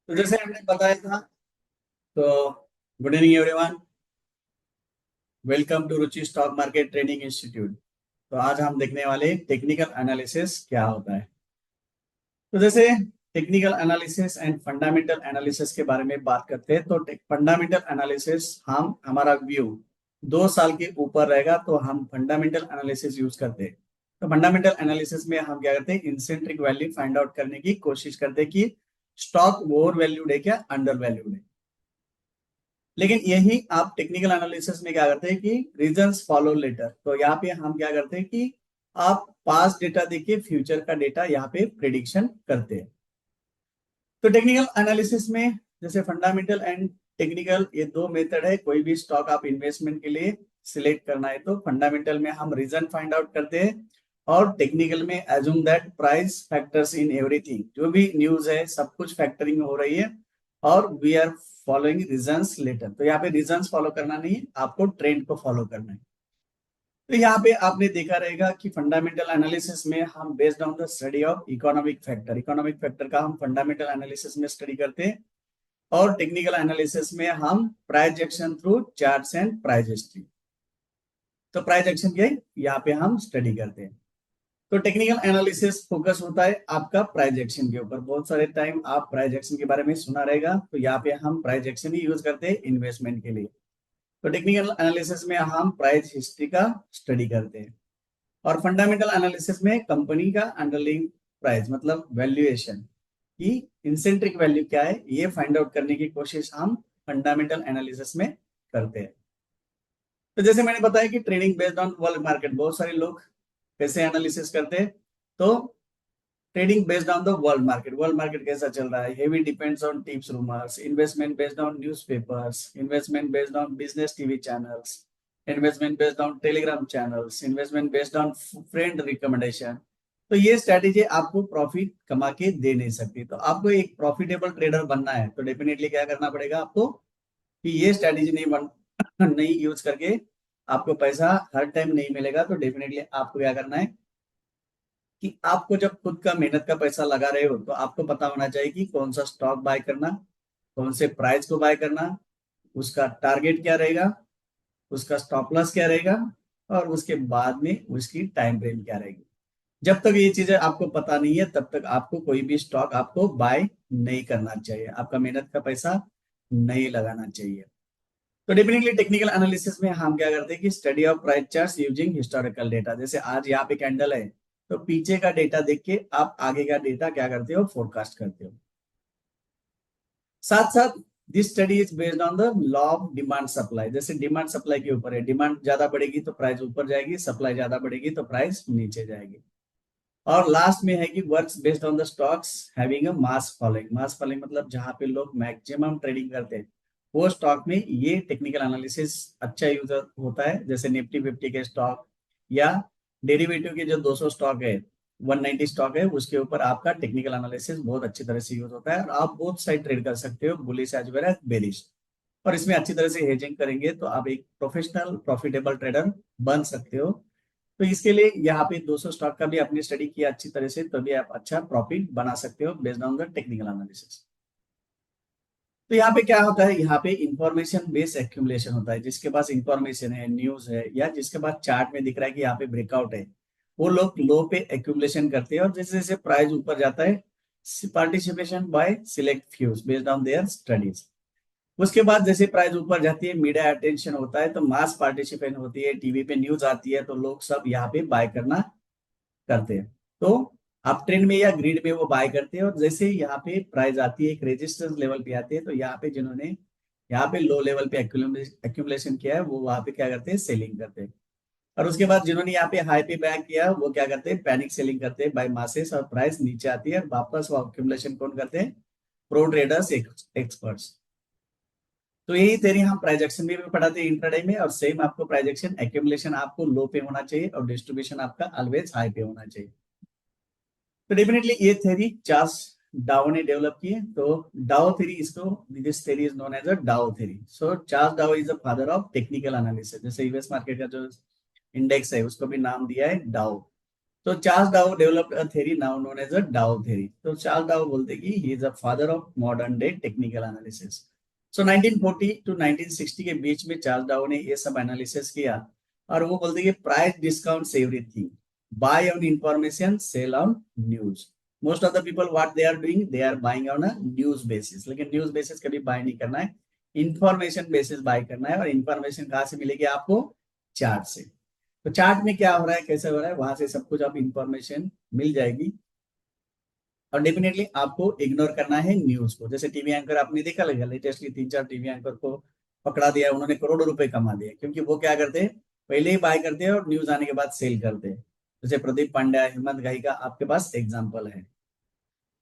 तो जैसे हमने बताया था, तो good evening everyone, welcome to Ruchi stock market training institute. तो आज हम देखने वाले टेक्निकल एनालिसिस क्या होता है। तो जैसे technical analysis and fundamental analysis के बारे में बात करते हैं, तो फंडामेंटल एनालिसिस हम हमारा व्यू 2 साल के ऊपर रहेगा तो हम फंडामेंटल एनालिसिस यूज करते हैं। तो फंडामेंटल एनालिसिस में हम क्या करते हैं, इंसेंट्रिक वैल्यू फाइंड आउट करने की कोशिश करते हैं कि स्टॉक ओवर वैल्यूड है क्या अंडर वैल्यूड है। लेकिन यही आप टेक्निकल एनालिसिस में क्या करते हैं कि रीजंस फॉलो लेटर, तो यहाँ पे हम क्या करते हैं कि आप पास्ट डेटा देखिए, फ्यूचर का डेटा यहाँ पे प्रिडिक्शन करते हैं। तो टेक्निकल एनालिसिस में जैसे फंडामेंटल एंड टेक्निकल, ये दो मेथड है। कोई भी स्टॉक आप इन्वेस्टमेंट के लिए सिलेक्ट करना है तो फंडामेंटल में हम रीजन फाइंड आउट करते हैं, और टेक्निकल में assume that price factors in everything, जो भी न्यूज है सब कुछ फैक्टरिंग हो रही है, और we are following reasons later. तो यहाँ पे रीजंस फॉलो करना नहीं है, आपको ट्रेंड को फॉलो करना है। तो यहाँ पे आपने देखा रहेगा कि फंडामेंटल एनालिसिस में हम based on the study of economic factor का हम फंडामेंटल एनालिसिस में स्टडी करते हैं, और टेक्निकल एनालिसिस में हम price action through charts and price history. तो प्राइस एक्शन के यहाँ पे हम स्टडी करते हैं। तो टेक्निकल एनालिसिस फोकस होता है आपका प्राइस एक्शन के ऊपर। बहुत सारे टाइम आप प्राइस एक्शन के बारे में सुना रहेगा, तो यहाँ पे हम प्राइस एक्शन ही यूज करते हैं इन्वेस्टमेंट के लिए। तो टेक्निकल एनालिसिस में हम प्राइस हिस्ट्री का स्टडी करते हैं, और फंडामेंटल एनालिसिस में कंपनी का अंडरलाइंग प्राइस मतलब वैल्यूएशन की इंसेंट्रिक वैल्यू क्या है, ये फाइंड आउट करने की कोशिश हम फंडामेंटल एनालिसिस में करते हैं। तो जैसे मैंने बताया कि trading based on world market, बहुत सारे लोग कैसे एनालिसिस करते हैं, तो trading based on the world market कैसा चल रहा है, heavy depends on tips rumours, investment based on newspapers, investment based on business TV channels, investment based on Telegram channels, investment based on friend recommendation. तो ये strategy आपको profit कमा के दे नहीं सकती। तो आपको एक प्रॉफिटेबल ट्रेडर बनना है तो डेफिनेटली क्या करना पड़ेगा आपको, कि ये स्ट्रैटेजी नहीं बन नहीं यूज करके आपको पैसा हर टाइम नहीं मिलेगा। तो डेफिनेटली आपको क्या करना है कि आपको जब खुद का मेहनत का पैसा लगा रहे हो तो आपको पता होना चाहिए कि कौन सा स्टॉक बाय करना, कौन से प्राइस को बाय करना, उसका टारगेट क्या रहेगा, उसका स्टॉप लॉस क्या रहेगा, और उसके बाद में उसकी टाइम फ्रेम क्या रहेगी। जब तक ये चीजें आपको पता नहीं है तब तक आपको कोई भी स्टॉक आपको बाय नहीं करना चाहिए, आपका मेहनत का पैसा नहीं लगाना चाहिए। तो डेफिनेटली टेक्निकल एनालिसिस में हम क्या करते हैं कि study of price charts using historical data. जैसे आज यहाँ पे कैंडल है, तो पीछे का डेटा देख के आप आगे का डेटा क्या करते हो, फोरकास्ट करते हो। साथ साथ this study is based on the law of demand supply. जैसे डिमांड सप्लाई के ऊपर है, डिमांड ज्यादा बढ़ेगी तो प्राइस ऊपर जाएगी, सप्लाई ज्यादा बढ़ेगी तो प्राइस नीचे जाएगी। और लास्ट में है कि works based on the stocks having a mass following मतलब जहां पे लोग मैक्सिमम ट्रेडिंग करते हैं वो स्टॉक में ये टेक्निकल एनालिसिस अच्छा यूज होता है। जैसे निफ्टी 50 के स्टॉक, या डेरिवेटिव के जो 200 स्टॉक है, 190 स्टॉक है, उसके ऊपर आपका टेक्निकल एनालिसिस बहुत अच्छी तरह से यूज होता है, और आप बोथ साइड ट्रेड कर सकते हो, bullish as well as bearish. और इसमें अच्छी तरह से हेजिंग करेंगे तो आप एक प्रोफेशनल प्रॉफिटेबल ट्रेडर बन सकते हो। तो इसके लिए यहाँ पे 200 स्टॉक का भी अपनी स्टडी किया अच्छी तरह से, तभी आप अच्छा प्रॉफिट बना सकते हो based on the technical analysis. तो यहाँ पे क्या होता है, यहाँ पे इंफॉर्मेशन बेस्ड एक्यूमुलेशन होता है। जिसके पास इंफॉर्मेशन है, न्यूज है, या जिसके पास चार्ट में दिख रहा है कि यहाँ पे ब्रेकआउट है, वो लोग लो पे एक्यूमुलेशन करते हैं, और जैसे जैसे प्राइस ऊपर जाता है participation by select few based on their studies. उसके बाद जैसे प्राइस ऊपर जाती है, मीडिया अटेंशन होता है, तो मास पार्टिसिपेशन होती है, टीवी पे न्यूज आती है, तो लोग सब यहाँ पे बाय करना करते हैं। तो आप ट्रेंड में या ग्रिड में वो बाय करते हैं, और जैसे यहाँ पे प्राइस आती है एक रेजिस्टेंस लेवल पे आती है, तो यहाँ पे जिन्होंने यहाँ पे लो लेवल पे एक्यूमुलेशन किया है वो वहां पे क्या करते हैं, सेलिंग करते हैं। और उसके बाद जिन्होंने यहाँ पे हाई पे बैक किया वो क्या करते हैं, पैनिक सेलिंग करते हैं बाय मासेस, और प्राइस नीचे आती है, और वापस वो एक्यूमुलेशन कौन करते हैं, प्रो ट्रेडर्स एक्सपर्ट्स। तो यही थ्योरी हम प्राइजेक्शन में भी पढ़ाते हैं इंट्राडे में, और सेम आपको प्राइजेक्शन एक्यूमुलेशन आपको लो पे होना चाहिए, और डिस्ट्रीब्यूशन आपका ऑलवेज हाई पे होना चाहिए। तो डेफिनेटली ये थ्योरी चार्ल्स डाओ ने डेवलप की है। तो डाओ थ्योरी, इसको this theory is known as a Dow theory. So Charles Dow is the father of technical analysis. जैसे यूएस मार्केट का जो इंडेक्स है उसको भी नाम दिया है डाओ। तो Charles Dow developed a theory now known as a Dow theory. तो चार्ल्स डाओ बोलते कि he is a father of modern day technical analysis. So 1940 to 1960 के बीच में चार्ल्स डाओ ने ये सब एनालिसिस किया और वो बोलते कि price discounts everything, buy on information, sell on news. Most of the people what they are doing, they are buying on a news basis, लेकिन न्यूज बेसिस कभी बाय नहीं करना है, इंफॉर्मेशन बेसिस बाय करना है। और इंफॉर्मेशन कहाँ से मिलेगी आपको? चार्ट से। तो चार्ट में क्या हो रहा है, कैसे हो रहा है, वहां से सब कुछ आप इंफॉर्मेशन मिल जाएगी। और डेफिनेटली आपको इग्नोर करना है न्यूज को। जैसे टीवी एंकर आपने देखा लगेगा, लेटेस्टली 3-4 टीवी एंकर को पकड़ा दिया, उन्होंने करोड़ों रुपए कमा दिए, क्योंकि वो क्या करते हैं, पहले ही बाय करते हैं और न्यूज आने के बाद सेल करते हैं। जैसे प्रदीप पांड्या, हेमंत घाई का आपके पास एग्जाम्पल है।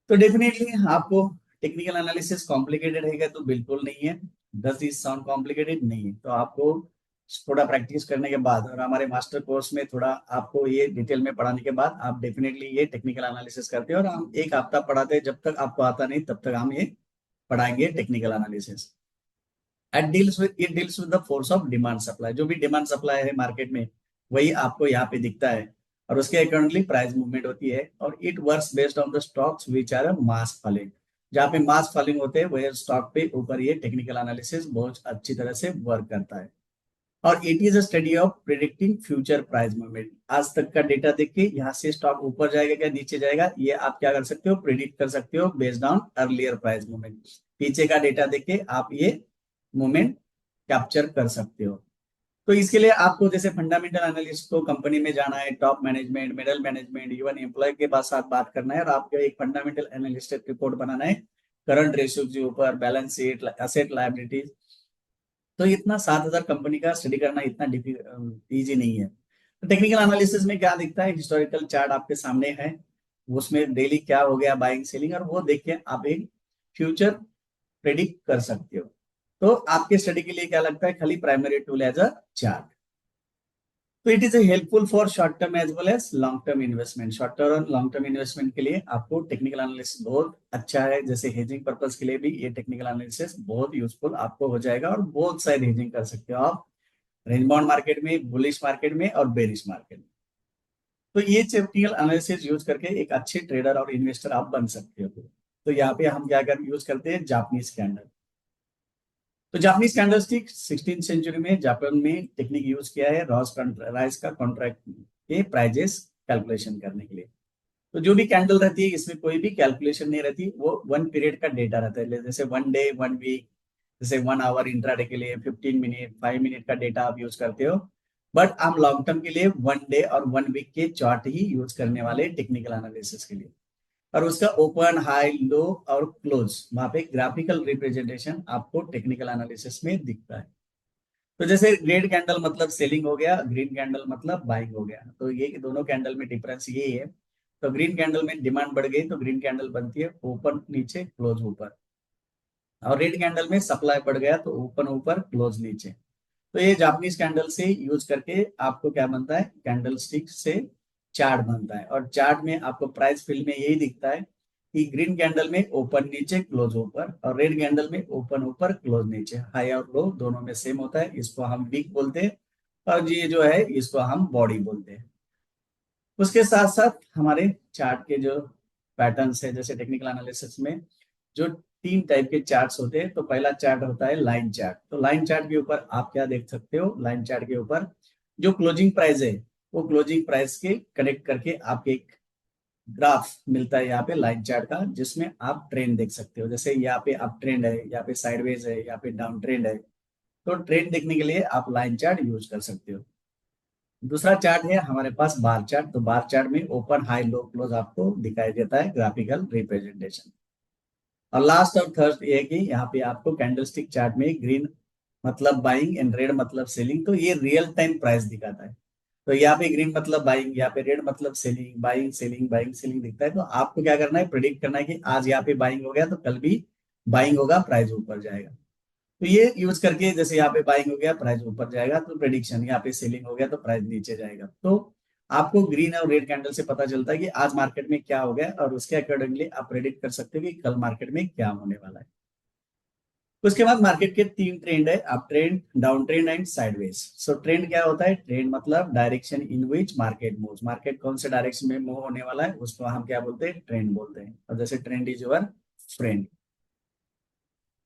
तो डेफिनेटली आपको टेक्निकल एनालिसिस कॉम्प्लिकेटेड है क्या? तो बिल्कुल नहीं है। Does this sound complicated? नहीं है। तो आपको थोड़ा प्रैक्टिस करने के बाद और हमारे मास्टर कोर्स में थोड़ा आपको ये डिटेल में पढ़ाने के बाद आप डेफिनेटली ये टेक्निकल एनालिसिस करते हो। और हम एक हफ्ता पढ़ाते हैं, जब तक आपको आता नहीं तब तक हम ये पढ़ाएंगे technical analysis. It deals with the force of demand supply. जो भी डिमांड सप्लाई है मार्केट में, वही आपको यहाँ पे दिखता है और उसके अकॉर्डिंगली प्राइस मूवमेंट होती है। और it works based on the stocks which are mass falling. जहाँ पे मास फॉलिंग होते हैं वही स्टॉक पे ऊपर ये टेक्निकल एनालिसिस बहुत अच्छी तरह से वर्क करता है। और it is a study of predicting future price movement. आज तक का डेटा देख के यहाँ से स्टॉक ऊपर जाएगा क्या नीचे जाएगा, ये आप क्या कर सकते हो, प्रिडिक्ट कर सकते हो based on earlier price movement. पीछे का डेटा देख के आप ये मूवमेंट कैप्चर कर सकते हो। तो इसके लिए आपको जैसे फंडामेंटल एनालिस्ट को कंपनी में जाना है, top management, middle management, even employ के पास साथ बात करना है और आपको एक फंडामेंटल एनालिस्ट रिपोर्ट बनाना है करंट रेशियो के ऊपर, बैलेंस शीट, एसेट लायबिलिटीज। तो इतना 7,000 कंपनी का स्टडी करना इतना इजी नहीं है। तो टेक्निकल एनालिसिस में क्या दिखता है, हिस्टोरिकल चार्ट आपके सामने है, उसमें डेली क्या हो गया बाइंग सेलिंग, और वो देख के आप एक फ्यूचर प्रेडिक्ट कर सकते हो। तो आपके स्टडी के लिए क्या लगता है, खाली primary tool as a chart. तो it is helpful for short term as well as long term investment. Short term और लॉन्ग टर्म इन्वेस्टमेंट के लिए आपको टेक्निकल एनालिसिस बहुत अच्छा है। जैसे हेजिंग पर्पस के लिए भी ये टेक्निकल एनालिसिस बहुत यूजफुल आपको हो जाएगा और बहुत सारे हेजिंग कर सकते हो आप, रेंज बाउंड मार्केट में, बुलिश मार्केट में और बेरिश मार्केट में। तो ये टेक्निकल एनालिसिस यूज करके एक अच्छे ट्रेडर और इन्वेस्टर आप बन सकते हो। तो यहाँ पे हम क्या कर यूज करते हैं, जापानीज कैंडल। तो जापानीज कैंडलस्टिक 16th सेंचुरी में जापान में टेक्निक यूज किया है रॉस राइस का कॉन्ट्रैक्ट के प्राइजेस कैलकुलेशन करने के लिए। तो जो भी कैंडल रहती है इसमें कोई भी कैलकुलेशन नहीं रहती, वो वन पीरियड का डेटा रहता है, जैसे वन डे, वन वीक, जैसे 1 आवर इंट्राडे के लिए 15 मिनट, 5 मिनट का डेटा आप यूज करते हो। बट हम लॉन्ग टर्म के लिए 1 डे और 1 वीक के चार्ट ही यूज करने वाले टेक्निकल एनालिसिस के लिए। और उसका ओपन, हाई, लो और क्लोज, वहां पे ग्राफिकल रिप्रेजेंटेशन आपको टेक्निकल एनालिसिस में दिखता है। तो जैसे रेड कैंडल मतलब सेलिंग हो गया, ग्रीन कैंडल मतलब बाइंग हो गया। तो ये दोनों कैंडल में डिफरेंस ये है। तो ग्रीन कैंडल में डिमांड बढ़ गई तो ग्रीन कैंडल बनती है ओपन नीचे, क्लोज ऊपर। और रेड कैंडल में सप्लाई बढ़ गया तो ओपन ऊपर, क्लोज नीचे। तो ये जापानीज कैंडल से यूज करके आपको क्या बनता है, कैंडल स्टिक से चार्ट बनता है। और चार्ट में आपको प्राइस फील्ड में यही दिखता है कि ग्रीन कैंडल में ओपन नीचे, क्लोज ऊपर, और रेड कैंडल में ओपन ऊपर, क्लोज नीचे। हाई और लो दोनों में सेम होता है, इसको हम वीक बोलते हैं। और ये जो है इसको हम बॉडी बोलते हैं। उसके साथ साथ हमारे चार्ट के जो पैटर्न्स है, जैसे टेक्निकल एनालिसिस में जो 3 टाइप के चार्ट्स होते हैं। तो पहला चार्ट होता है लाइन चार्ट। तो लाइन चार्ट के ऊपर आप क्या देख सकते हो, लाइन चार्ट के ऊपर जो क्लोजिंग प्राइस है वो क्लोजिंग प्राइस के कनेक्ट करके आपके एक ग्राफ मिलता है यहाँ पे लाइन चार्ट का, जिसमें आप ट्रेंड देख सकते हो। जैसे यहाँ पे अप ट्रेंड है, यहाँ पे साइडवेज है, यहाँ पे डाउन ट्रेंड है। तो ट्रेंड देखने के लिए आप लाइन चार्ट यूज कर सकते हो। दूसरा चार्ट है हमारे पास बार चार्ट। तो बार चार्ट में ओपन, हाई, लो, क्लोज आपको दिखाई देता है, ग्राफिकल रिप्रेजेंटेशन। और लास्ट और थर्ड ये है कि यहाँ पे आपको कैंडलस्टिक चार्ट में ग्रीन मतलब बाइंग एंड रेड मतलब सेलिंग, तो ये रियल टाइम प्राइस दिखाता है। तो यहाँ पे ग्रीन मतलब बाइंग, यहाँ पे रेड मतलब selling, buying selling buying selling दिखता है। तो आपको क्या करना है, प्रिडिक्ट करना है कि आज यहाँ पे बाइंग हो गया तो कल भी बाइंग होगा, प्राइस ऊपर जाएगा। तो ये यूज करके, जैसे यहाँ पे बाइंग हो गया प्राइस ऊपर जाएगा तो प्रेडिक्शन, यहाँ पे सेलिंग हो गया तो प्राइस नीचे जाएगा। तो आपको ग्रीन और रेड कैंडल से पता चलता है कि आज मार्केट में क्या हो गया और उसके अकॉर्डिंगली आप प्रेडिक्ट कर सकते हो कि कल मार्केट में क्या होने वाला है। उसके बाद मार्केट के तीन ट्रेंड है, up trend, down trend and sideways. So trend क्या होता है? ट्रेंड मतलब direction in which market moves, market कौन से डायरेक्शन में मूव होने वाला है उसको हम क्या बोलते हैं? ट्रेंड बोलते हैं। और जैसे ट्रेंड इज योर फ्रेंड।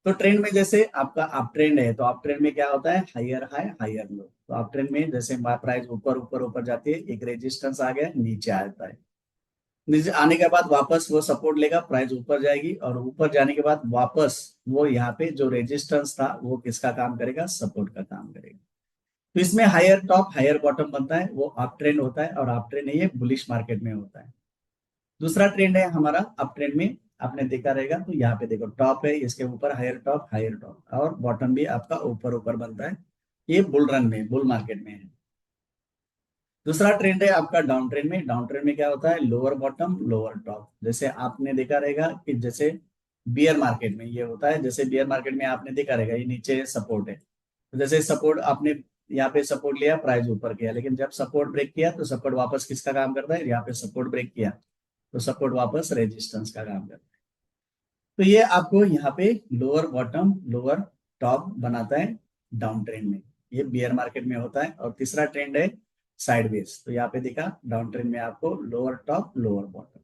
तो ट्रेंड में जैसे आपका अप ट्रेंड है तो अप ट्रेंड में क्या होता है? Higher high higher low. तो अप ट्रेंड में जैसे प्राइस ऊपर ऊपर ऊपर जाती है, एक रेजिस्टेंस आ गया, नीचे आता है, नीचे आने के बाद वापस वो सपोर्ट लेगा, प्राइस ऊपर जाएगी, और ऊपर जाने के बाद वापस वो यहाँ पे जो रेजिस्टेंस था वो किसका काम करेगा? सपोर्ट का काम करेगा। तो इसमें हायर टॉप हायर बॉटम बनता है, वो अप ट्रेंड होता है। और अप ट्रेंड ये बुलिश मार्केट में होता है। दूसरा ट्रेंड है हमारा अप ट्रेंड में, आपने देखा रहेगा तो यहाँ पे देखो टॉप है, इसके ऊपर हायर टॉप और बॉटम भी आपका ऊपर ऊपर बनता है। ये बुल रन में, बुल मार्केट में है। दूसरा ट्रेंड है आपका डाउन ट्रेंड में। डाउन ट्रेंड में क्या होता है? Lower bottom lower top. जैसे आपने देखा रहेगा कि जैसे बियर मार्केट में ये होता है, जैसे बियर मार्केट में आपने देखा रहेगा ये नीचे सपोर्ट है, तो जैसे सपोर्ट आपने यहाँ पे सपोर्ट लिया, प्राइस ऊपर किया, लेकिन जब सपोर्ट ब्रेक किया तो सपोर्ट वापस किसका काम करता है? यहाँ पे सपोर्ट ब्रेक किया तो सपोर्ट वापस रेजिस्टेंस का काम करता है। तो ये आपको यहाँ पे लोअर बॉटम लोअर टॉप बनाता है डाउन ट्रेंड में, ये बियर मार्केट में होता है। और तीसरा ट्रेंड है साइडवेज। तो यहाँ पे देखा डाउन ट्रेंड में आपको लोअर टॉप लोअर बॉटम,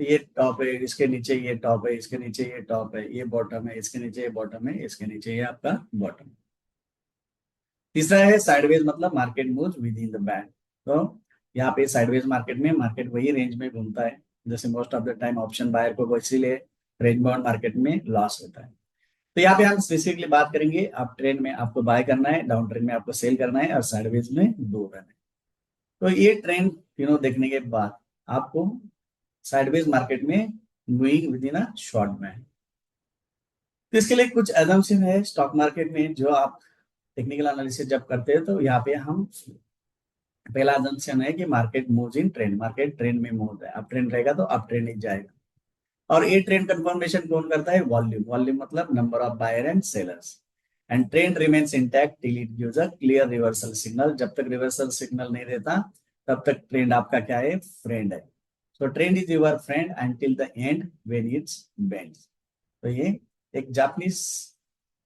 तो ये टॉप है, इसके नीचे ये टॉप है, इसके नीचे ये टॉप है, ये बॉटम है, इसके नीचे ये बॉटम है, इसके नीचे ये आपका बॉटम। तीसरा है साइडवेज, मतलब market moves within the band. तो यहाँ पे साइडवेज मार्केट में मार्केट वही रेंज में घूमता है, जैसे most of the time option buyer को इसीलिए रेंज बाउंड मार्केट में लॉस होता है। तो यहाँ पे हम स्पेसिफिकली बात करेंगे, आप ट्रेंड में आपको बाय करना है, डाउन ट्रेंड में आपको सेल करना है, और साइडवेज में दो करना है। तो ये ट्रेंड तीनों देखने के बाद आपको साइडवेज मार्केट में moving with in a short में। तो इसके लिए कुछ एजम्पशन है स्टॉक मार्केट में जो आप टेक्निकल एनालिसिस जब करते हैं तो यहाँ पे हम पहला एजम्पशन है कि market moves in trend, market trend में मूव होता है, अप ट्रेंड रहेगा तो अप ट्रेंड ही जाएगा। और ये ट्रेंड कंफर्मेशन कौन करता है? वॉल्यूम। वॉल्यूम मतलब number of buyer and sellers. And trend remains intact till it gives a clear reversal signal. जब तक रिवर्सल सिग्नल नहीं देता तब तक ट्रेंड आपका क्या है? फ्रेंड है। So trend is your friend until the end when it's bends. तो ये एक जापानीज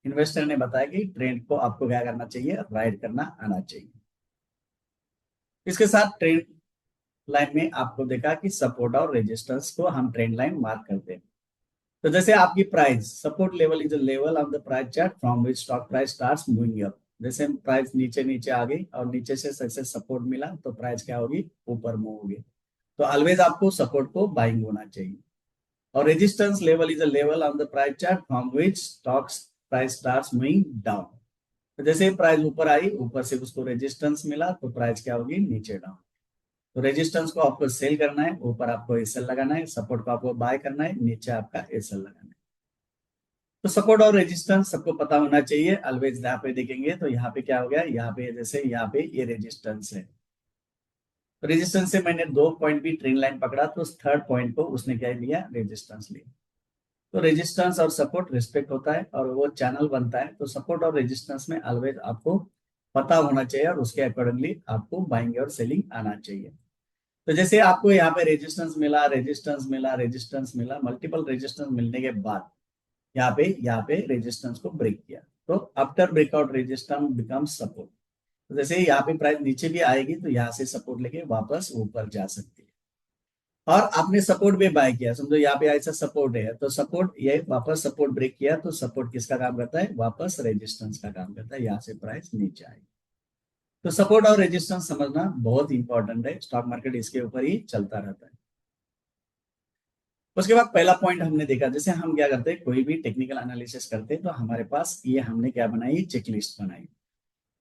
इन्वेस्टर ने बताया कि ट्रेंड को आपको क्या करना चाहिए? राइड करना आना चाहिए। इसके साथ ट्रेंड लाइन में आपको देखा कि सपोर्ट और रेजिस्टेंस को हम ट्रेंड लाइन मार्क करते हैं। तो जैसे आपकी price support level is a level of the price chart from which stock price starts moving up. जैसे प्राइस नीचे नीचे आ गई और नीचे से सक्सेस सपोर्ट मिला तो प्राइस क्या होगी? ऊपर मूव होगी। तो ऑलवेज आपको सपोर्ट को बाइंग होना चाहिए। और resistance level is a level on the price chart from which stock price starts moving down. तो जैसे प्राइस ऊपर आई, ऊपर से उसको रेजिस्टेंस मिला तो प्राइस क्या होगी? नीचे डाउन। तो रेजिस्टेंस को आपको सेल करना है, ऊपर आपको एसएल लगाना है, सपोर्ट को आपको बाय करना है, नीचे आपका एसएल लगाना है। तो सपोर्ट और रेजिस्टेंस सबको पता होना चाहिए। ऑलवेज यहाँ पे देखेंगे तो यहाँ पे क्या हो गया? यहाँ पे जैसे यहाँ पे ये रेजिस्टेंस है, तो रेजिस्टेंस से मैंने दो पॉइंट भी ट्रेंड लाइन पकड़ा तो थर्ड पॉइंट को उसने क्या लिया? रेजिस्टेंस लिया। तो रेजिस्टेंस और सपोर्ट रिस्पेक्ट होता है और वो चैनल बनता है। तो सपोर्ट और रेजिस्टेंस में ऑलवेज आपको पता होना चाहिए और उसके अकॉर्डिंगली आपको बाइंग और सेलिंग आना चाहिए। तो जैसे आपको यहाँ पे रेजिस्टेंस मिला, रेजिस्टेंस मिला, रेजिस्टेंस मिला, मल्टीपल रेजिस्टेंस मिलने के बाद यहाँ पे रेजिस्टेंस को ब्रेक किया, तो after breakout resistance becomes support. तो जैसे यहाँ पे प्राइस नीचे भी आएगी तो यहाँ से सपोर्ट लेके वापस ऊपर जा सकती है। और आपने सपोर्ट भी बाय किया, समझो यहाँ पे ऐसा सपोर्ट है तो सपोर्ट ये वापस सपोर्ट ब्रेक किया तो सपोर्ट किसका काम करता है? वापस रेजिस्टेंस का काम करता है, यहाँ से प्राइस नीचे आएगी। तो सपोर्ट और रेजिस्टेंस समझना बहुत इंपॉर्टेंट है, स्टॉक मार्केट इसके ऊपर ही चलता रहता है। उसके बाद पहला पॉइंट हमने देखा, जैसे हम क्या करते हैं कोई भी टेक्निकल एनालिसिस करते हैं तो हमारे पास ये हमने क्या बनाई? चेकलिस्ट बनाई।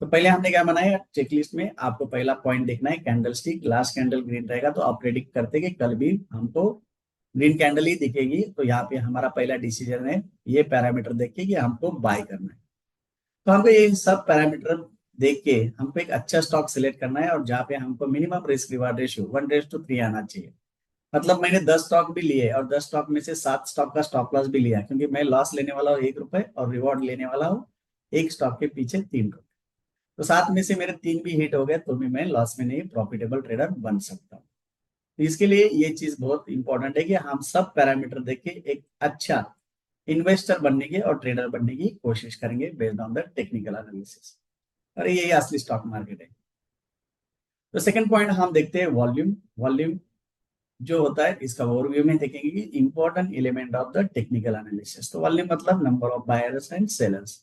तो पहले हमने क्या बनाया? चेकलिस्ट में आपको पहला पॉइंट देखना है candle stick, last candle green रहेगा तो आप प्रेडिक्ट करते कि कल भी हमको ग्रीन कैंडल ही दिखेगी, तो यहाँ पे हमारा पहला डिसीजन है ये पैरामीटर देख के कि हमको बाय करना है। तो हमको ये सब पैरामीटर देख के हमको एक अच्छा स्टॉक सिलेक्ट करना है, और जहाँ पे हमको मिनिमम रिस्क रिवार्ड रेशियो 1:3 आना चाहिए। मतलब मैंने 10 स्टॉक भी लिए और 10 स्टॉक में से 7 स्टॉक का स्टॉप लॉस भी लिया, क्योंकि मैं लॉस लेने वाला हूँ 1 रुपए और रिवॉर्ड लेने वाला हूँ एक स्टॉक के पीछे 3 रुपए। तो 7 में से मेरे 3 भी हिट हो गए तो भी मैं लॉस में नहीं प्रॉफिटेबल ट्रेडर बन सकता हूँ। तो इसके लिए ये चीज बहुत इंपॉर्टेंट है कि हम सब पैरामीटर देख के एक अच्छा इन्वेस्टर बनने की और ट्रेडर बनने की कोशिश करेंगे based on the technical analysis. और यही असली स्टॉक मार्केट है। तो सेकंड पॉइंट हम देखते हैं वॉल्यूम। वॉल्यूम जो होता है इसका ओवरव्यू में देखेंगे कि important element of the technical analysis. तो वॉल्यूम मतलब number of buyers and sellers.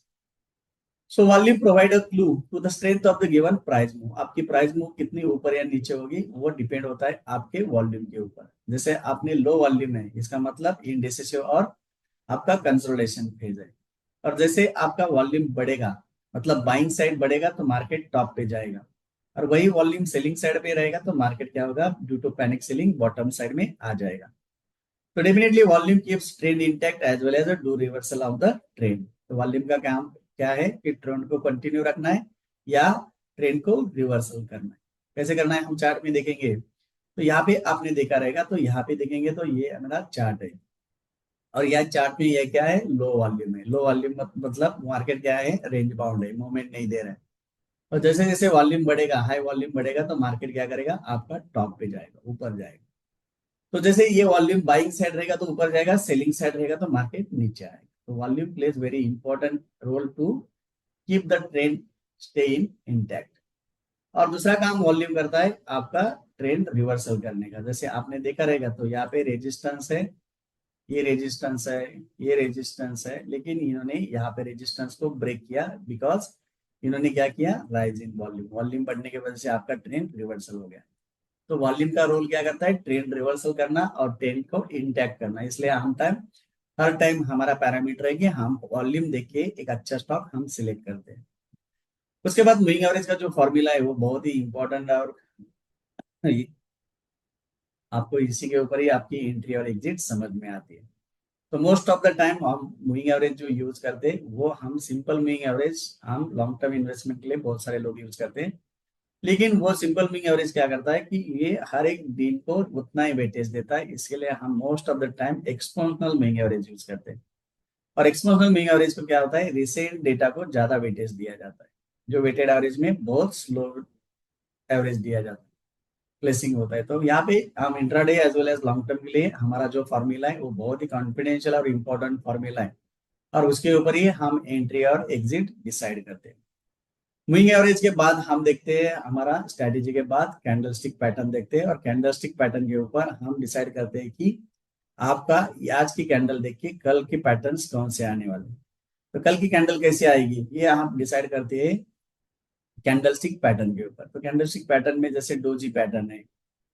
So volume provide a clue to the strength of the given price move. आपकी प्राइस मूव कितनी ऊपर या नीचे होगी वो डिपेंड होता है आपके वॉल्यूम के ऊपर। जैसे आपने लो वॉल्यूम है, इसका मतलब इंडिसेसिव और आपका कंसोलिडेशन फेज है। और जैसे आपका वॉल्यूम बढ़ेगा मतलब बाइंग साइड बढ़ेगा तो मार्केट टॉप पे जाएगा, और वही वॉल्यूम सेलिंग साइड पे रहेगा तो मार्केट क्या होगा, due to panic selling bottom side में आ जाएगा। तो definitely volume keeps trend intact as well as do reversal of the trend. तो वॉल्यूम का काम क्या है कि ट्रेंड को कंटिन्यू रखना है या ट्रेंड को रिवर्सल करना है। कैसे करना है हम चार्ट में देखेंगे। तो यहाँ पे आपने देखा रहेगा, तो यहाँ पे देखेंगे तो ये मेरा चार्ट है, और यह चार्ट में ये क्या है, लो वॉल्यूम है। लो वॉल्यूम मतलब मार्केट क्या है, रेंज बाउंड है, मूवमेंट नहीं दे रहा है। और जैसे जैसे वॉल्यूम बढ़ेगा, हाई वॉल्यूम बढ़ेगा तो मार्केट क्या करेगा, आपका टॉप पे जाएगा, ऊपर जाएगा। तो जैसे ये वॉल्यूम बाइंग साइड रहेगा तो ऊपर जाएगा, सेलिंग साइड रहेगा तो मार्केट नीचे आएगा। तो volume plays very important role to keep the trend stay in intact. और दूसरा काम वॉल्यूम करता है आपका ट्रेंड रिवर्सल करने का। जैसे आपने देखा रहेगा तो यहाँ पे रेजिस्टेंस है, ये रेजिस्टेंस है, ये रेजिस्टेंस है, लेकिन इन्होंने यहाँ पे रेजिस्टेंस को ब्रेक किया बिकॉज इन्होंने क्या किया, राइज इन वॉल्यूम। वॉल्यूम बढ़ने की वजह से आपका ट्रेंड रिवर्सल हो गया। तो वॉल्यूम का रोल क्या करता है, ट्रेंड रिवर्सल करना और ट्रेंड को इंटैक्ट करना। इसलिए हम हर टाइम हमारा पैरामीटर है कि हम वॉल्यूम देख के एक अच्छा स्टॉक हम सिलेक्ट करते हैं। उसके बाद मूविंग एवरेज का जो फॉर्मूला है वो बहुत ही इंपॉर्टेंट है, और आपको इसी के ऊपर ही आपकी एंट्री और एग्जिट समझ में आती है। तो मोस्ट ऑफ द टाइम हम मूविंग एवरेज जो यूज करते हैं वो हम सिंपल मूविंग एवरेज हम लॉन्ग टर्म इन्वेस्टमेंट के लिए बहुत सारे लोग यूज करते हैं। लेकिन वो सिंपल मूविंग एवरेज क्या करता है कि ये हर एक दिन को उतना ही वेटेज देता है, इसके लिए हम most of the time exponential moving average use करते हैं। और एक्सपोनेंशियल मूविंग एवरेज को क्या होता है, रिसेंट डेटा को ज्यादा वेटेज दिया जाता है, जो वेटेड एवरेज में बहुत स्लो एवरेज दिया जाता है, प्लेसिंग होता है। तो यहाँ पे हम intraday as well as long term के लिए हमारा जो फॉर्मूला है वो बहुत ही कॉन्फिडेंशियल और इम्पोर्टेंट फॉर्मूला है, और उसके ऊपर ही हम एंट्री और एग्जिट डिसाइड करते हैं। मूविंग एवरेज के बाद हम देखते हैं हमारा स्ट्रेटेजी के बाद कैंडलस्टिक पैटर्न देखते हैं, और कैंडलस्टिक पैटर्न के ऊपर हम डिसाइड करते हैं कि आपका आज की कैंडल देख के कल के पैटर्न्स कौन से आने वाले। तो कल की कैंडल कैसे आएगी ये हम डिसाइड करते हैं कैंडलस्टिक पैटर्न के ऊपर। तो कैंडलस्टिक पैटर्न में जैसे डोजी पैटर्न है,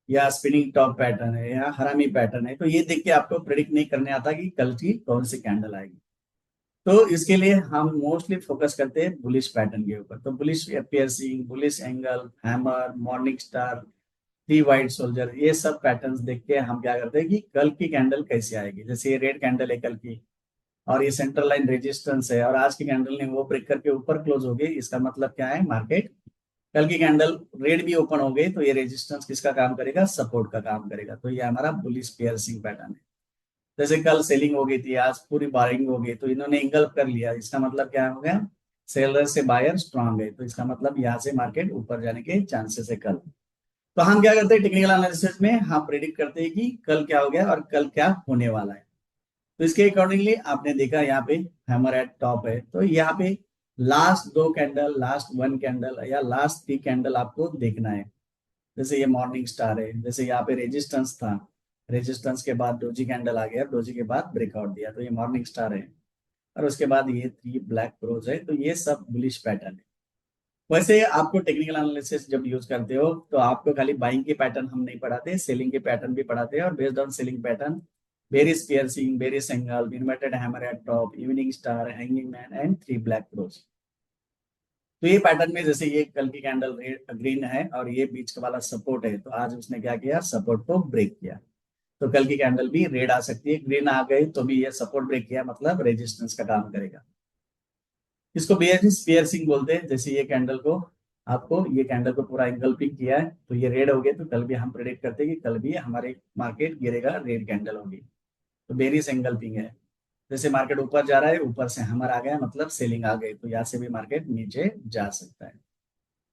या स्पिनिंग टॉप पैटर्न है, या हरामी पैटर्न है, तो ये देख के आपको प्रिडिक्ट नहीं करने आता कि कल की कौन सी कैंडल आएगी। तो इसके लिए हम मोस्टली फोकस करते हैं बुलिश पैटर्न के ऊपर। तो bullish piercing, bullish angle, hammer, morning star, three white soldier, ये सब पैटर्न्स देख के हम क्या करते हैं कि कल की कैंडल कैसे आएगी। जैसे ये रेड कैंडल है कल की, और ये सेंट्रल लाइन रेजिस्टेंस है, और आज की कैंडल ने वो ब्रेक करके ऊपर क्लोज हो गई, इसका मतलब क्या है, मार्केट कल की कैंडल रेड भी ओपन हो गई तो ये रेजिस्टेंस किसका काम करेगा, सपोर्ट का काम करेगा। तो ये हमारा बुलिश पियर्सिंग पैटर्न है। जैसे कल सेलिंग हो गई थी, आज पूरी बाइंग हो गई, तो इन्होंने इंगल्फ कर लिया, इसका मतलब क्या हो गया, सेलर से बायर स्ट्रांग है, तो इसका मतलब यहाँ से मार्केट ऊपर जाने के चांसेस है कल। तो हम क्या करते हैं टेक्निकल एनालिसिस में, हम प्रेडिक्ट करते हैं कि कल क्या हो गया और कल क्या होने वाला है। तो इसके अकॉर्डिंगली आपने देखा यहाँ पे हैमर एट टॉप है, तो यहाँ पे लास्ट दो कैंडल, लास्ट वन कैंडल या लास्ट थ्री कैंडल आपको देखना है। जैसे ये मॉर्निंग स्टार है, जैसे यहाँ पे रेजिस्टेंस था, रेजिस्टेंस के बाद डोजी कैंडल आ गया, डोजी के बाद ब्रेकआउट दिया, तो ये मॉर्निंग स्टार है। और उसके बाद ये थ्री ब्लैक क्रोज है, तो ये सब बुलिश पैटर्न है। वैसे आपको टेक्निकल एनालिसिस जब यूज करते हो तो आपको खाली बाइंग के पैटर्न हम नहीं पढ़ाते, सेलिंग के पैटर्न भी पढ़ाते हैं, और based on selling pattern bearish piercing, bearish angle, inverted hammer at top, evening star, hanging man and three black crows. तो ये पैटर्न में जैसे ये कल की कैंडल ग्रीन है और ये बीच का वाला सपोर्ट है, तो आज उसने क्या किया, सपोर्ट को ब्रेक किया। तो कल की कैंडल भी रेड आ सकती है, ग्रीन आ गई तो भी ये सपोर्ट ब्रेक किया मतलब रेजिस्टेंस का काम करेगा। इसको बेयरिश पियर्सिंग बोलते हैं। जैसे ये कैंडल को, आपको ये कैंडल को पूरा एंगल्फिंग किया है तो ये रेड हो गया, तो कल भी हम प्रेडिक्ट करते हैं कि कल भी हमारे मार्केट गिरेगा, रेड कैंडल होगी। तो बेरिश एंगल्फिंग है। जैसे मार्केट ऊपर जा रहा है, ऊपर से हमर आ गया मतलब सेलिंग आ गई, तो यहाँ से भी मार्केट नीचे जा सकता है।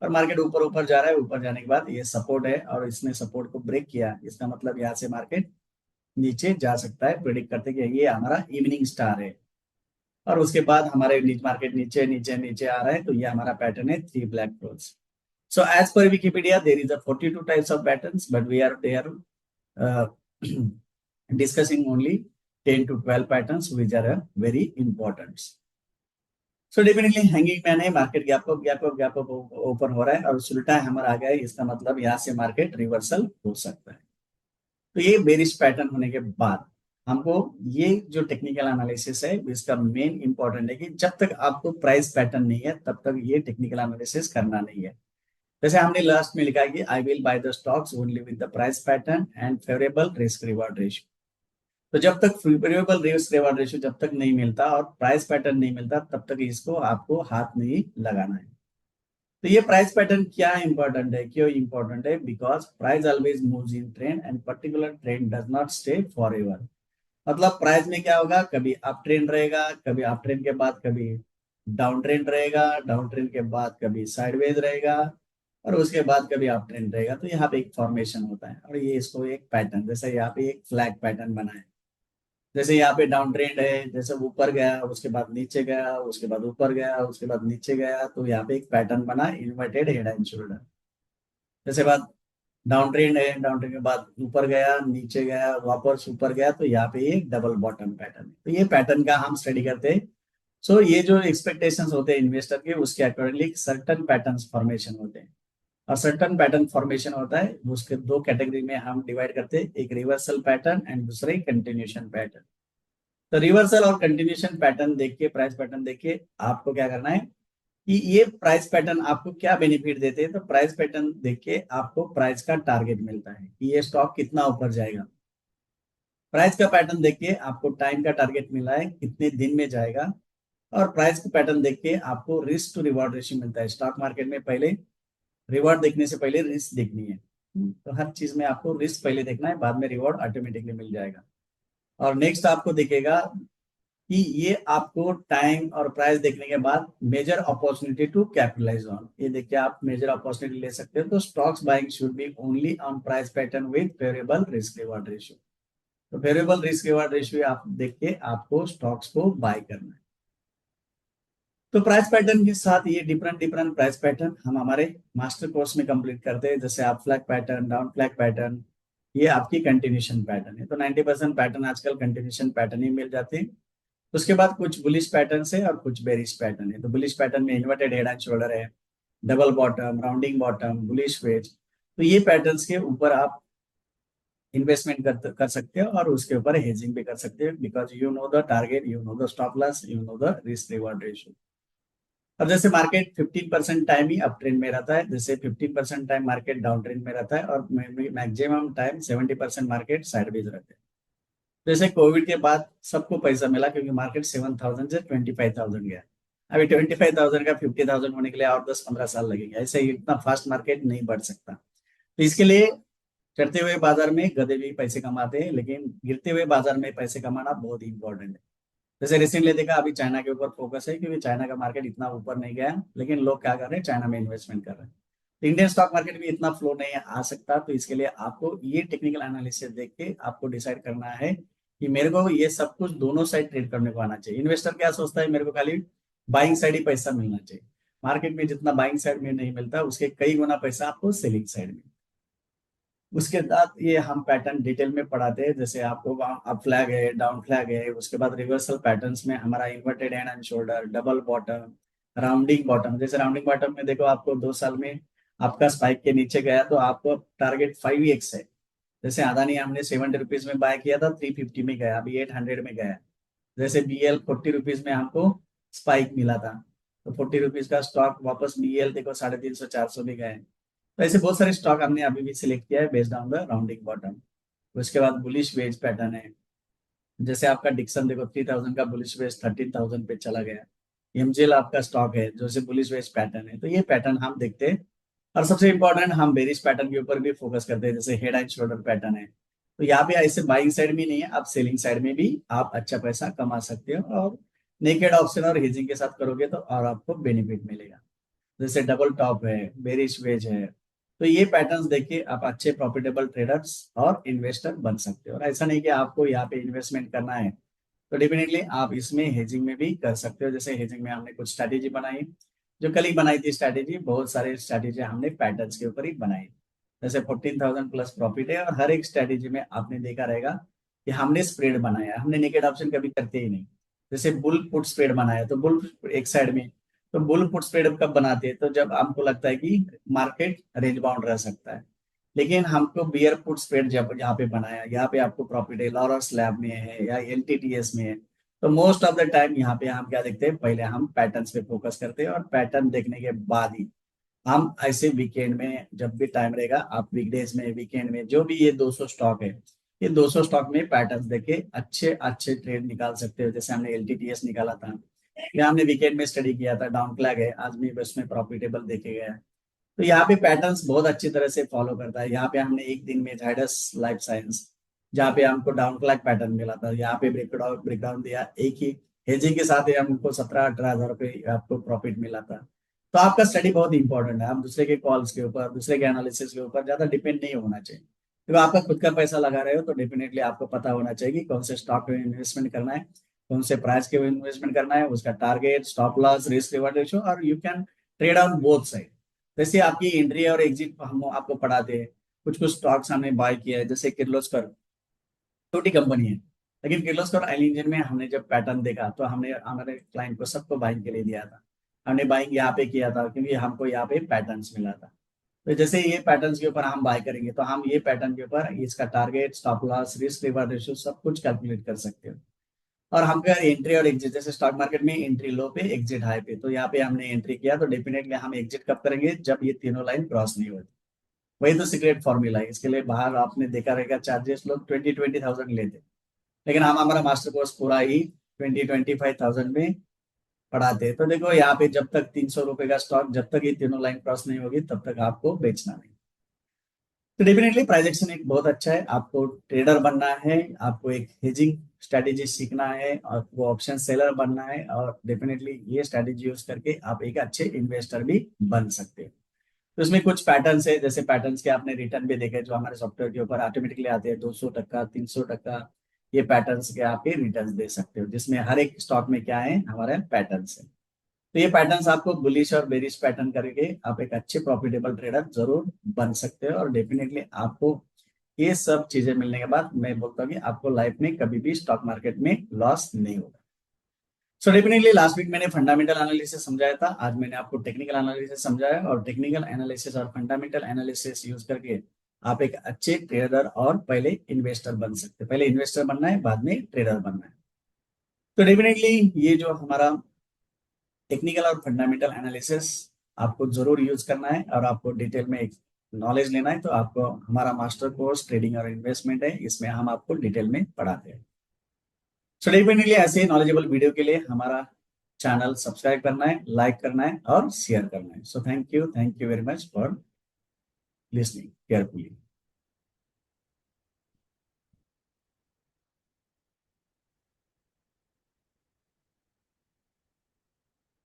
और मार्केट ऊपर ऊपर जा रहा है, ऊपर जाने के बाद ये सपोर्ट है और इसने सपोर्ट को ब्रेक किया, इसका मतलब यहाँ से मार्केट नीचे जा सकता है। प्रेडिक्ट करते कि ये हमारा इवनिंग स्टार है, और उसके बाद हमारे मार्केट नीचे नीचे नीचे आ रहा है, तो ये हमारा पैटर्न है 3 black holes. So as per Wikipedia, there is a 42 types of patterns, but we are there uh, discussing only 10 to 12 patterns, which are very important. So definitely hanging man है, मार्केट गैप अप ओपन हो रहा है और उल्टा hammer आ गया है, इसका मतलब यहाँ से मार्केट रिवर्सल हो सकता है. तो ये बेरिश पैटर्न होने के बाद हमको ये जो टेक्निकल एनालिसिस है इसका मेन इंपॉर्टेंट है कि जब तक आपको प्राइस पैटर्न नहीं है तब तक ये टेक्निकल एनालिसिस करना नहीं है. जैसे हमने लास्ट में लिखा है कि I will by the stocks only with the price pattern and favourable risk reward ratio. तो जब तक फेवरेबल रिस्क रिवार्ड रेशियो जब तक नहीं मिलता और प्राइस पैटर्न नहीं मिलता तब तक इसको आपको हाथ नहीं लगाना है. तो ये प्राइस पैटर्न क्या इंपॉर्टेंट है, क्यों इंपॉर्टेंट है? Because price always moves in trend and particular trend does not stay for ever. मतलब प्राइस में क्या होगा, कभी अप ट्रेंड रहेगा, कभी अप ट्रेंड के बाद कभी डाउन ट्रेंड रहेगा, डाउन ट्रेंड के बाद कभी साइडवेज रहेगा और उसके बाद कभी अप ट्रेंड रहेगा. तो यहाँ पे एक फॉर्मेशन होता है और ये इसको एक पैटर्न, जैसे यहाँ पे एक फ्लैग पैटर्न बना है. जैसे यहाँ पे डाउन ट्रेंड है, जैसे ऊपर गया उसके बाद नीचे गया उसके बाद ऊपर गया उसके बाद नीचे गया, तो यहाँ पे एक पैटर्न बना इन्वर्टेड हेड एंड शोल्डर. जैसे बाद डाउन ट्रेंड है, डाउन ट्रेंड के बाद ऊपर गया नीचे गया वापस ऊपर गया, तो यहाँ पे एक डबल बॉटम पैटर्न है. तो ये पैटर्न का हम स्टडी करते हैं. सो ये जो एक्सपेक्टेशंस होते हैं इन्वेस्टर के उसके अकॉर्डिंगली सर्टन पैटर्न्स फॉर्मेशन होते हैं और सर्टन पैटर्न फॉर्मेशन होता है. उसके दो कैटेगरी में हम डिवाइड करते हैं, एक रिवर्सल पैटर्न एंड दूसरे कंटिन्यूशन पैटर्न. तो रिवर्सल और कंटिन्यूशन पैटर्न देख के, प्राइस पैटर्न देख के आपको क्या करना है कि ये प्राइस पैटर्न आपको क्या बेनिफिट देते हैं. तो प्राइस पैटर्न देख के आपको प्राइस का टारगेट मिलता है कि ये स्टॉक कितना ऊपर जाएगा. प्राइस का पैटर्न देख के आपको टाइम का टारगेट मिला है कितने दिन में जाएगा. और प्राइस का पैटर्न देख के आपको रिस्क टू रिवॉर्ड रेशियो मिलता है. स्टॉक मार्केट में पहले रिवॉर्ड देखने से पहले रिस्क देखनी है. तो हर चीज में आपको रिस्क पहले देखना है, बाद में रिवॉर्ड ऑटोमेटिकली मिल जाएगा. और नेक्स्ट आपको दिखेगा कि ये आपको टाइम और प्राइस देखने के बाद major opportunity to capitalize on, ये देखिए आप मेजर अपॉर्चुनिटी ले सकते हो. तो stocks buying should be only on price pattern with favourable risk reward ratio. तो फेवरेबल रिस्क रिवॉर्ड रेशियो आप देख के आपको स्टॉक्स को बाय करना है. तो प्राइस पैटर्न के साथ ये डिफरेंट डिफरेंट प्राइस पैटर्न हम हमारे मास्टर कोर्स में कंप्लीट करते हैं. जैसे आप flag pattern, down flag pattern, ये आपकी कंटिन्यूशन पैटर्न है. तो 90% पैटर्न आजकल कंटिन्यूशन पैटर्न ही मिल जाते हैं. उसके बाद कुछ बुलिश पैटर्न है और कुछ बेरिश पैटर्न है. तो बुलिश पैटर्न में इन्वर्टेड हेड एंड शोल्डर है, double bottom, rounding bottom, bullish wedge. तो ये पैटर्न्स के ऊपर आप इन्वेस्टमेंट कर सकते हो और उसके ऊपर हेजिंग भी कर सकते हो. Because you know the target, you know the stop loss, you know the risk reward ratio. अब जैसे मार्केट 15% टाइम ही अप ट्रेंड में रहता है, जैसे 15% टाइम मार्केट डाउन ट्रेंड में रहता है और मैक्सिमम टाइम 70% मार्केट साइडवेज रहते हैं. जैसे कोविड के बाद सबको पैसा मिला क्योंकि मार्केट 7,000 से 25,000 गया. अभी 25,000 का 50,000 होने के लिए और 10-15 साल लगेंगे. ऐसे ही इतना फास्ट मार्केट नहीं बढ़ सकता. तो इसके लिए चढ़ते हुए बाजार में गधे भी पैसे कमाते हैं, लेकिन गिरते हुए बाजार में पैसे कमाना बहुत ही इंपॉर्टेंट है. जैसे रिसेंटली देखा, अभी चाइना के ऊपर फोकस है क्योंकि चाइना का मार्केट इतना ऊपर नहीं गया, लेकिन लोग क्या कर रहे हैं, चाइना में इन्वेस्टमेंट कर रहे हैं. तो इंडियन स्टॉक मार्केट में इतना फ्लो नहीं आ सकता. तो इसके लिए आपको ये टेक्निकल एनालिसिस देख के आपको डिसाइड करना है कि मेरे को ये सब कुछ दोनों साइड ट्रेड करने को आना चाहिए. इन्वेस्टर क्या सोचता है, मेरे को खाली बाइंग साइड ही पैसा मिलना चाहिए. मार्केट में जितना बाइंग साइड में नहीं मिलता उसके कई गुना पैसा आपको सेलिंग साइड में. उसके बाद ये हम पैटर्न डिटेल में पढ़ाते हैं. जैसे आपको अप फ्लैग है, डाउन फ्लैग है, उसके बाद रिवर्सल पैटर्न्स में हमारा inverted hand and shoulder, double bottom, rounding bottom. जैसे राउंडिंग बॉटम में देखो आपको 2 साल में आपका स्पाइक के नीचे गया तो आपको टारगेट 5x है. जैसे अदानी हमने 70 रुपीज में बाय किया था, 350 में गया, अभी 800 में गया. जैसे BL 40 रुपीज में हमको स्पाइक मिला था, तो 40 रुपीज का स्टॉक वापस BL देखो 350-400 में गए. तो ऐसे बहुत सारे स्टॉक हमने अभी भी सिलेक्ट किया है based on the rounding bottom. उसके बाद बुलिश वेज पैटर्न है. जैसे आपका डिक्सन देखो 3,000 का बुलिश वेज 13,000 पे चला गया. MGL आपका स्टॉक है जो से बुलिश वेज पैटर्न है. तो ये पैटर्न हम देखते हैं. और सबसे इंपॉर्टेंट हम बेरिश पैटर्न के ऊपर भी फोकस करते हैं. जैसे हेड एंड शोल्डर पैटर्न है, तो यहाँ पे ऐसे बाइंग साइड में नहीं है, आप सेलिंग साइड में भी आप अच्छा पैसा कमा सकते हो. और नेकेड ऑप्शन और हेजिंग के साथ करोगे तो और आपको बेनिफिट मिलेगा. जैसे डबल टॉप है, बेरिश वेज है. तो ये पैटर्न्स देखिए आप अच्छे प्रॉफिटेबल ट्रेडर्स और इन्वेस्टर बन सकते हो. और ऐसा नहीं कि आपको यहाँ पे इन्वेस्टमेंट करना है तो डेफिनेटली आप इसमें हेजिंग में भी कर सकते हो। जैसे हेजिंग में हमने कुछ स्ट्रैटेजी बनाई, जो कल ही बनाई थी स्ट्रैटेजी, बहुत सारे स्ट्रैटेजी हमने पैटर्न्स के ऊपर ही बनाई। जैसे 14,000 प्लस प्रॉफिट है, और हर एक स्ट्रैटेजी में आपने देखा रहेगा कि हमने स्प्रेड बनाया, हमने नेकेड ऑप्शन कभी करते ही नहीं। जैसे बुल पुट स्प्रेड बनाया, तो बुल एक साइड में, तो बुल पुट स्प्रेड कब बनाते हैं, तो जब आपको लगता है कि मार्केट रेंज बाउंड रह सकता है। लेकिन हमको बियर पुट स्प्रेड जब यहाँ पे बनाया, यहाँ पे आपको प्रॉफिट है लॉरर स्लैब में है या एलटीटीएस में है, तो मोस्ट ऑफ द टाइम यहाँ पे हम क्या देखते हैं, पहले हम पैटर्न्स पे फोकस करते हैं, और पैटर्न देखने के बाद ही हम ऐसे वीकेंड में जब भी टाइम रहेगा, आप वीकडेज में वीकेंड में जो भी ये 200 स्टॉक है, ये 200 स्टॉक में पैटर्न्स देके अच्छे अच्छे ट्रेड निकाल सकते हो। जैसे हमने एलटीटीएस निकाला था, या हमने वीकेंड में स्टडी किया था, डाउन फ्लैग है, आज भी उसमें प्रॉफिटेबल देखे गया है। तो यहाँ पे पैटर्न्स बहुत अच्छी तरह से फॉलो करता है। यहाँ पे हमने एक दिन में जाइडस लाइफ साइंस, जहाँ पे हमको डाउन क्लैक पैटर्न मिला था, यहाँ पे ब्रेकडाउन दिया एक ही हेजिंग के साथ ही हमको 17-18 हजार रुपये आपको प्रॉफिट मिला था। तो आपका स्टडी बहुत इंपॉर्टेंट है, आप दूसरे के कॉल्स के ऊपर, दूसरे के एनालिसिस के ऊपर ज्यादा डिपेंड नहीं होना चाहिए। तो आपका खुद का पैसा लगा रहे हो तो डेफिनेटली आपको पता होना चाहिए कि कौन से स्टॉक में इन्वेस्टमेंट करना है, कौन से प्राइस के इन्वेस्टमेंट करना है, उसका target, stop loss, risk reward ratio, और you can trade on both side. जैसे आपकी एंट्री और एग्जिट हम आपको पढ़ाते हैं। कुछ कुछ स्टॉक्स हमने बाय किया है, जैसे किर्लोस्कर, छोटी कंपनी है, लेकिन किर्लोस्कर ऑयल इंजन में हमने जब पैटर्न देखा तो हमने हमारे क्लाइंट को सबको बाइंग के लिए दिया था। हमने बाइंग यहाँ पे किया था क्योंकि हमको यहाँ पे पैटर्न्स मिला था। तो जैसे ये पैटर्न्स के ऊपर हम बाय करेंगे, तो हम ये पैटर्न के ऊपर इसका target, stop loss, risk reward ratio सब कुछ कैलकुलेट कर सकते हो। और हम अगर एंट्री और एग्जिट, जैसे स्टॉक मार्केट में एंट्री लो पे एग्जिट हाई पे, तो यहाँ पे हमने एंट्री किया तो डेफिनेटली हम एग्जिट कब करेंगे, जब ये तीनों लाइन क्रॉस नहीं होती। वही तो सीक्रेट फॉर्मूला है। इसके लिए बाहर आपने देखा रहेगा चार्जेस लोग 20-20 थाउजेंड लेते, लेकिन हम हमारा मास्टर कोर्स पूरा ही 20-25 थाउजेंड में पढ़ाते हैं। तो देखो यहाँ पे जब तक 300 रुपए का स्टॉक, जब तक ये तीनों लाइन क्रॉस नहीं होगी तब तक आपको बेचना नहीं। तो डेफिनेटली प्राइस एक्शन एक बहुत अच्छा है। आपको ट्रेडर बनना है, आपको एक हेजिंग स्ट्रेटेजी सीखना है, और वो ऑप्शन सेलर बनना है, और डेफिनेटली ये स्ट्रेटेजी यूज करके आप एक अच्छे इन्वेस्टर भी बन सकते हैं। तो इसमें कुछ पैटर्न्स है, जैसे पैटर्न्स के आपने रिटर्न भी देखे जो हमारे सॉफ्टवेयर के ऊपर ऑटोमेटिकली आते हैं, 200%, 300%। ये पैटर्न्स के आप रिटर्न दे सकते हो, जिसमें हर एक स्टॉक में क्या है, हमारे पैटर्न्स है। तो ये पैटर्न्स आपको बुलिश और बेरिश पैटर्न करके आप एक अच्छे प्रॉफिटेबल ट्रेडर जरूर बन सकते हो। और डेफिनेटली आपको ये सब चीजें मिलने के बाद मैं बोलता हूँ कि आपको लाइफ में कभी भी स्टॉक मार्केट में लॉस नहीं होगा। सो डेफिनेटली लास्ट वीक मैंने फंडामेंटल एनालिसिस समझाया था, आज मैंने आपको टेक्निकल एनालिसिस समझाया, और टेक्निकल एनालिसिस और फंडामेंटल एनालिसिस यूज करके आप एक अच्छे ट्रेडर और पहले इन्वेस्टर बन सकते हैं। पहले इन्वेस्टर बनना है, बाद में ट्रेडर बनना है। तो डेफिनेटली ये जो हमारा टेक्निकल और फंडामेंटल एनालिसिस आपको जरूर यूज करना है, और आपको डिटेल में एक नॉलेज लेना है, तो आपको हमारा मास्टर कोर्स ट्रेडिंग और इन्वेस्टमेंट है, इसमें हम आपको डिटेल में पढ़ाते हैं। सो डेफिनेटली ऐसे नॉलेजेबल वीडियो के लिए हमारा चैनल सब्सक्राइब करना है, लाइक करना है, और शेयर करना है। So thank you very much for listening carefully.